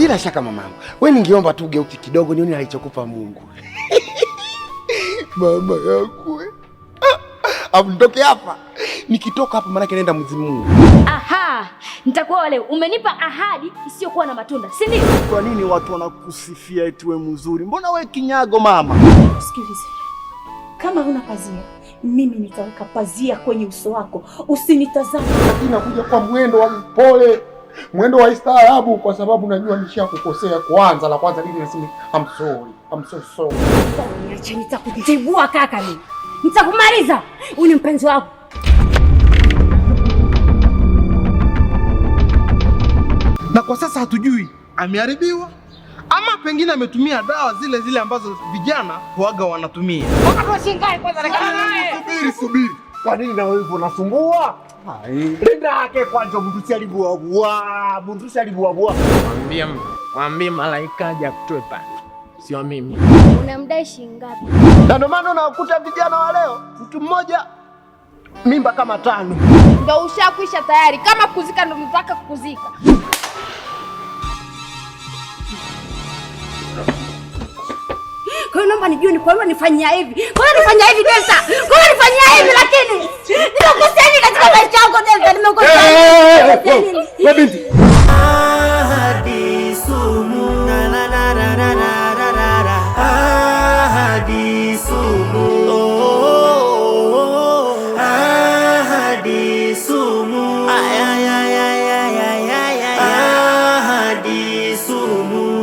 Bila shaka mamangu, wewe ningeomba tu geuki kidogo nione alichokupa Mungu. Mama yangu. Amtoke hapa. Nikitoka hapa maana naenda Mzimu. Aha, nitakuwa leo. Umenipa ahadi isiyokuwa na matunda, si ndio? Kwa nini watu wanakusifia eti wewe mzuri? Mbona wewe kinyago mama? Sikiliza. Kama huna pazia, mimi nitaweka pazia kwenye uso wako. Usinitazame. Lakini nakuja kwa mwendo wa mpole, mwendo wa istaarabu kwa sababu najua nishakukosea kwanza. La kwanza nini nasema I'm sorry. I'm so sorry. Niache, nitakujibua kaka mimi. Nitakumaliza. Huyu ni mpenzi wako. Na kwa sasa hatujui ameharibiwa ama pengine ametumia dawa zile zile ambazo vijana huaga wanatumia. Subiri. Kwa nini na wewe unasumbua? Linda yake kwanza mtu alibuabua. Mwambie malaika aje akutoe pale. Sio mimi. Unamdai shilingi ngapi? Na ndio maana unakuta vijana wa leo mtu mmoja mimba kama 5. Ndio ushakwisha tayari. Kama kuzika ndio unataka kukuzika. Kwa hiyo naomba nijue ni kwa nini nifanyia hivi. Kwa nini nifanyia hivi Delta? Kwa nini nifanyia hivi lakini? Nimekosea nini katika maisha yako Delta? Nimekosea nini? Wewe binti. Ahadi sumu. Na na na na na na na. Ahadi sumu. Ahadi sumu. Ay ay ay ay ay ay. Ahadi sumu.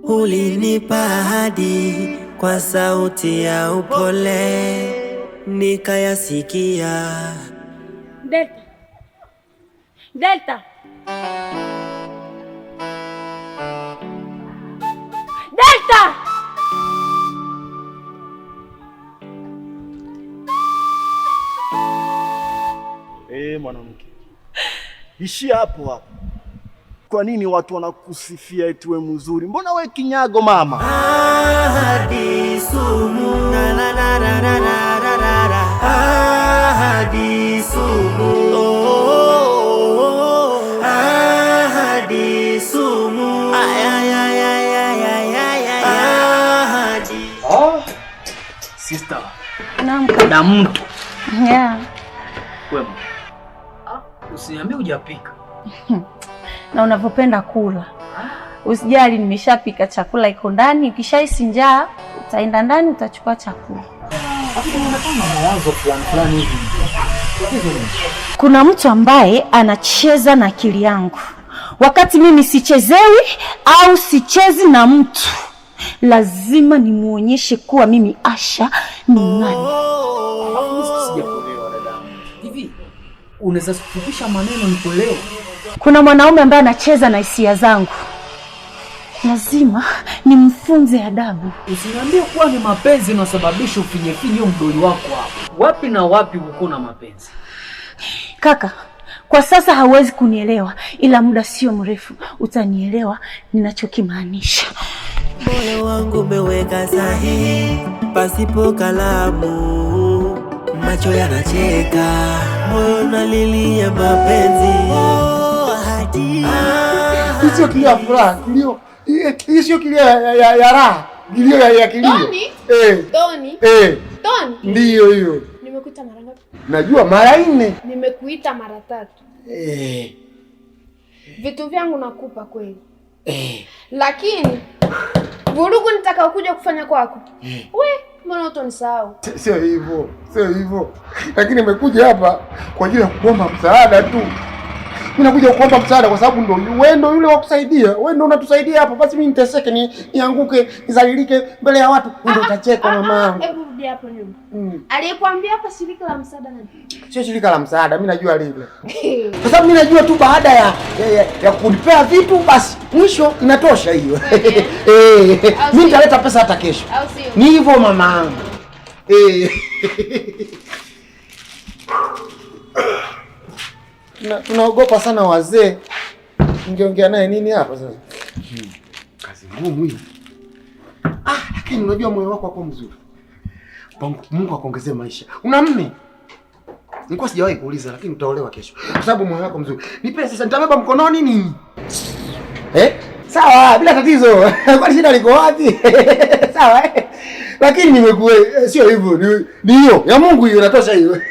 Ulinipa ahadi kwa sauti ya upole, nikayasikia. Delta. Delta. Delta. Mwanamke. Ishia hapo. Kwa nini watu wanakusifia eti wewe mzuri? Mbona wewe kinyago mama? Ahadi sumu. Na na na na na na. Ahadi sumu. Ahadi sumu. Ay ay ay ay ay ay. Ahadi. Sister. Naam. Na mtu. Yeah. Wewe. Usiniambie hujapika. Na unavyopenda kula. Usijali, nimeshapika chakula iko ndani. Ukishahisi njaa, utaenda ndani utachukua chakula. Kuna mtu ambaye anacheza na akili yangu. Wakati mimi sichezewi au sichezi na mtu, lazima nimuonyeshe kuwa mimi Asha ni nani. Sijakuelewa dada. Hivi unaweza kufupisha maneno nikuelewe? Kuna mwanaume ambaye anacheza na hisia zangu. Lazima nimfunze adabu. Usiniambie kuwa ni mapenzi yanasababisha ufinyefinye mdoli wako hapo. Wapi na wapi uko na mapenzi? Kaka, kwa sasa hauwezi kunielewa, ila muda sio mrefu utanielewa ninachokimaanisha. Moyo wangu umeweka sahihi pasipo kalamu, macho yanacheka, moyo unalilia mapenzi. Hicho kilio ya furaha, kilio. Hii sio kilio ya raha, kilio ya kilio. Toni? Toni? Ndiyo hiyo. nimekuita mara ngapi? Najua mara 4. Nimekuita mara 3. Vitu vyangu nakupa kweli. Lakini vurugu nitakao kuja kufanya kwako. We, mbona utanisahau? Sio hivyo. Sio hivyo. Lakini nimekuja hapa kwa ajili ya kuomba msaada tu. Mimi nakuja kuomba msaada kwa sababu wewe ndio yule wa kusaidia. Wewe ndio unatusaidia hapa. Basi mimi niteseke, nianguke, nizalilike mbele ya watu. Ndio utacheka mama. Hebu rudi hapo nyuma. Aliyekwambia hapa shirika la msaada nani? Sio shirika la msaada, mimi najua lile. Kwa sababu mimi najua tu baada ya kunipea vitu basi mwisho inatosha hiyo. Mimi nitaleta pesa hata kesho. Ni hivyo mama. Tunaogopa sana wazee. Ningeongea naye nini hapa sasa? Kazi ngumu hii. Lakini unajua moyo wako hapo mzuri. Mungu akuongezee maisha. Una mme? Nilikuwa sijawahi kuuliza lakini utaolewa kesho. Kwa sababu moyo wako mzuri. Nipe sasa nitabeba mkononi nini? Sawa, bila tatizo. Kwani shida liko wapi? Sawa Lakini nimekuwa sio hivyo. Ni hiyo. Ya Mungu hiyo inatosha hiyo.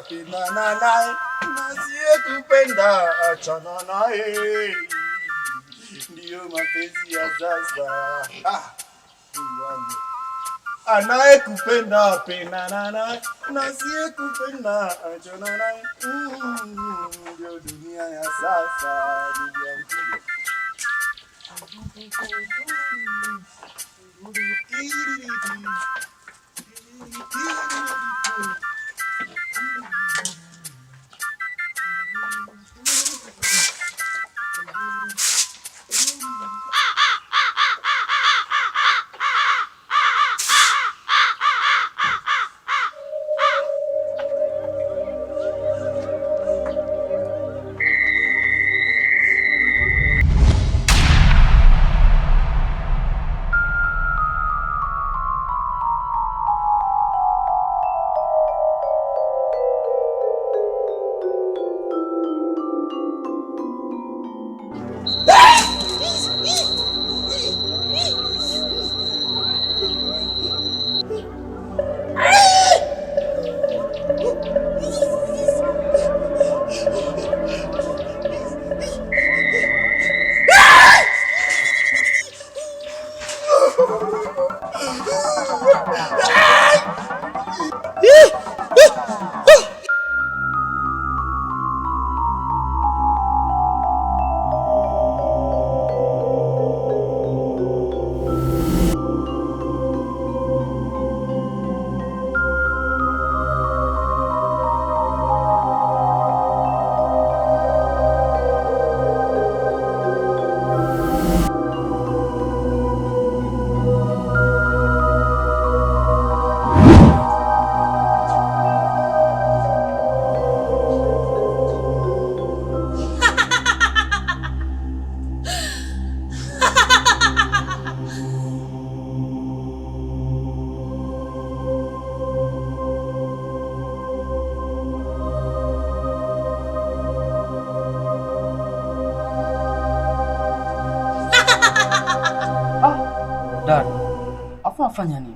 Pendana naye, asiyekupenda achana naye. Ndiyo mapenzi ya sasa. Anayekupenda pendana naye, asiyekupenda achana naye. Ndio dunia ya sasa. Afanya nini?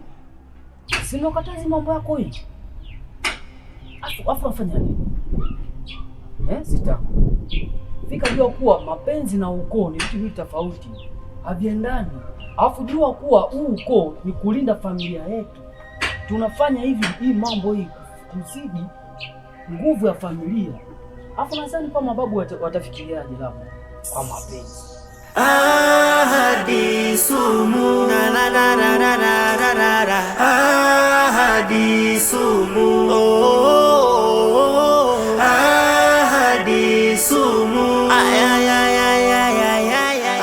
Sina katazi mambo yako hii. Afu afanya nini? Sita. Fika jua kuwa mapenzi na ukoo ni vitu viwili tofauti. Haviendani. Afu jua kuwa huu ukoo ni kulinda familia yetu. Tunafanya hivi hii mambo hii kuzidi nguvu ya familia. Afu nadhani kwa mababu watafikiriaje labda kwa mapenzi. Ahadi sumu na na na na na na na na. Ahadi sumu, ahadi sumu, ay ay ay ay ay ay ay.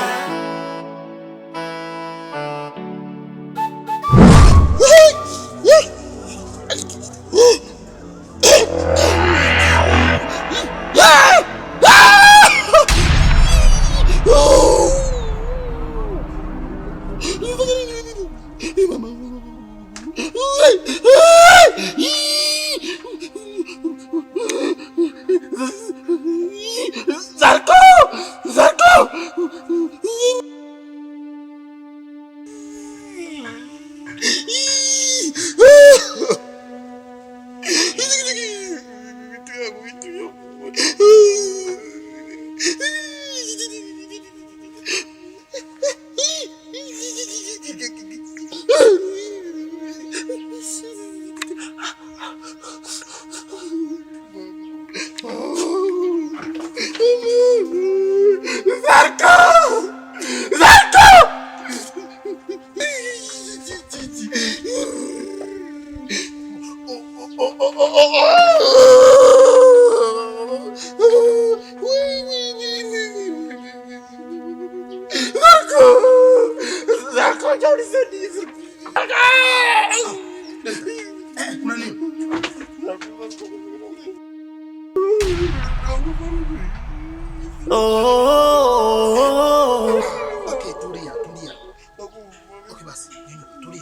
Tulia.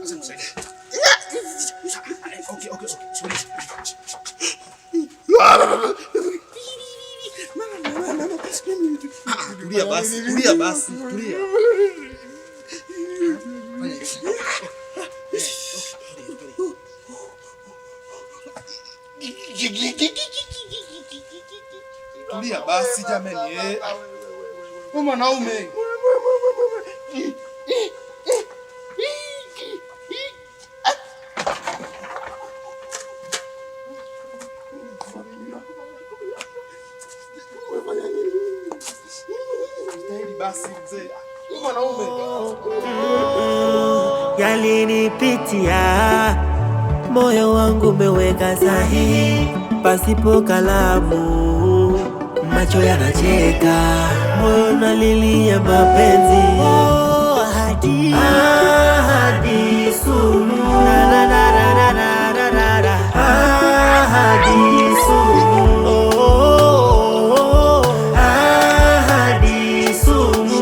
Sasa msaidie. Okay. Tulia basi. Tulia. Tulia basi jamani. Mwanaume. Basi mzee. Mwanaume. Yalinipitia, moyo wangu umeweka sahihi, pasipo kalamu, macho yanacheka, moyo unalilia mapenzi. Ahadi sumu, ahadi sumu, ahadi sumu.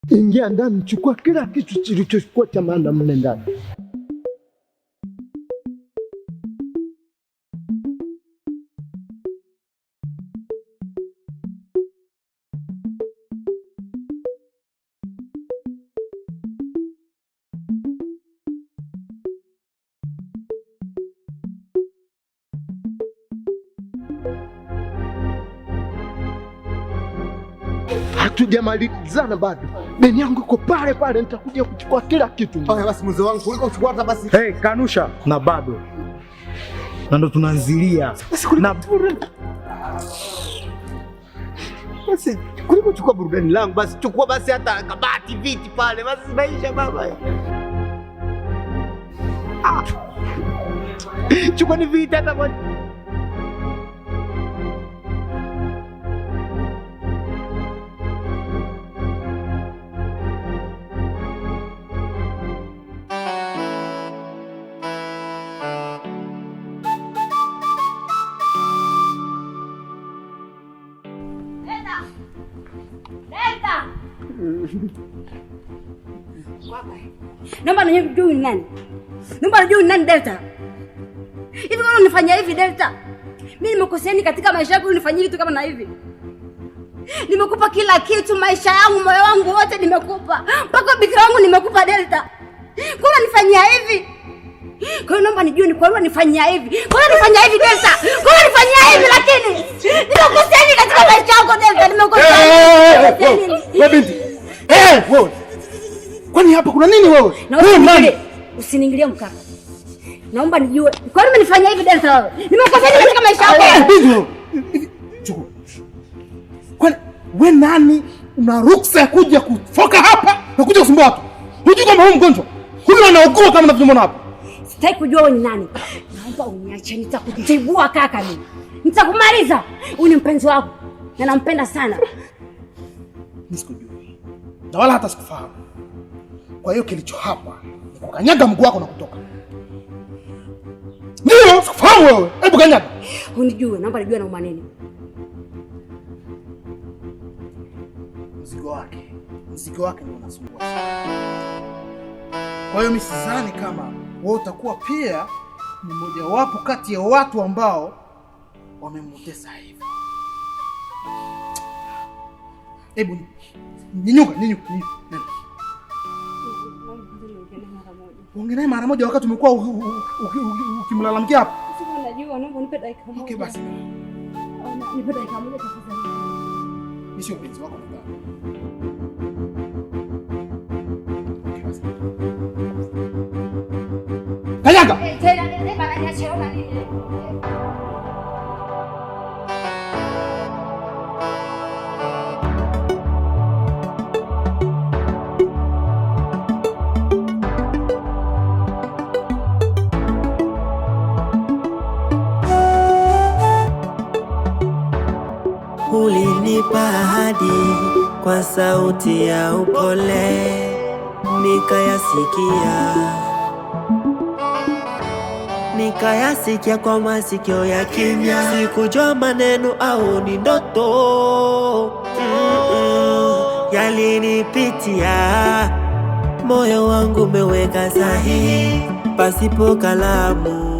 Ingia ndani, chukua kila kitu kilichokuwa cha maana mle ndani. Hatujamalizana bado. Deni yangu iko pale pale, nitakuja kuchukua kila kitu. Haya basi mzee wangu, kuliko kuchukua hata basi. Hey, kanusha na bado. Na ndo tunaanzilia. Na basi kuliko kuchukua burudani langu, basi chukua basi hata kabati, viti pale, basi maisha baba. Chukua ni viti hata kwa Naomba nijue ni nani. Naomba nijue ni nani Delta. Hivi kama unifanyia hivi Delta? Mimi nimekosea katika maisha yako unifanyia vitu kama na hivi? Nimekupa kila kitu, maisha yangu, moyo wangu wote nimekupa. Mpaka bikira wangu nimekupa Delta. Kwa nini unifanyia hivi? Kwa hiyo naomba nijue ni kwa nini unifanyia hivi. Kwa nini unifanyia hivi Delta? Kwa nini unifanyia hivi lakini? Nimekosea katika maisha yako Delta, nimekosea. Wewe binti. Wewe. Kwani hapa kuna nini wewe? Wewe usiniingilie mkaka. Naomba nijue. Kwa nini umenifanyia hivi Delta wewe? Nimekosea katika maisha yako. Chukua. Kwani wewe nani una ruksa ya kuja kufoka hapa na kuja kusumbua watu? Unajua kama wewe mgonjwa? Huyu anaugua kama unavyomwona hapa. Sitaki kujua wewe ni nani. Naomba uniache, nitakutibua kaka mimi. Nitakumaliza. Huyu ni mpenzi wako na nampenda sana. Nisikujui. Na wala hata sikufahamu. Kwa hiyo kilicho hapa ni kukanyaga mguu wako na kutoka. Ndio, sikufahamu wewe. Hebu kanyaga. Unijue, naomba nijue na umaneni. Mzigo wake ndio unasumbua. Kwa hiyo mimi sidhani kama wewe utakuwa pia ni mmoja wapo kati ya watu ambao wamemutesa hivi. Hebu ninyuka. Ongea naye mara moja wakati umekuwa ukimlalamikia hapa. Sasa najua naomba unipe dakika moja. Okay basi. Nipe dakika moja tafadhali. Mimi sio mpenzi wako mtaka. Okay basi. Kanyaga. Tena bana niacheona nini? Ulinipa ahadi kwa sauti ya upole, nikayasikia kwa masikio ya kimya. Sikujua maneno au ni ndoto. Yalinipitia, moyo wangu umeweka sahihi pasipo kalamu.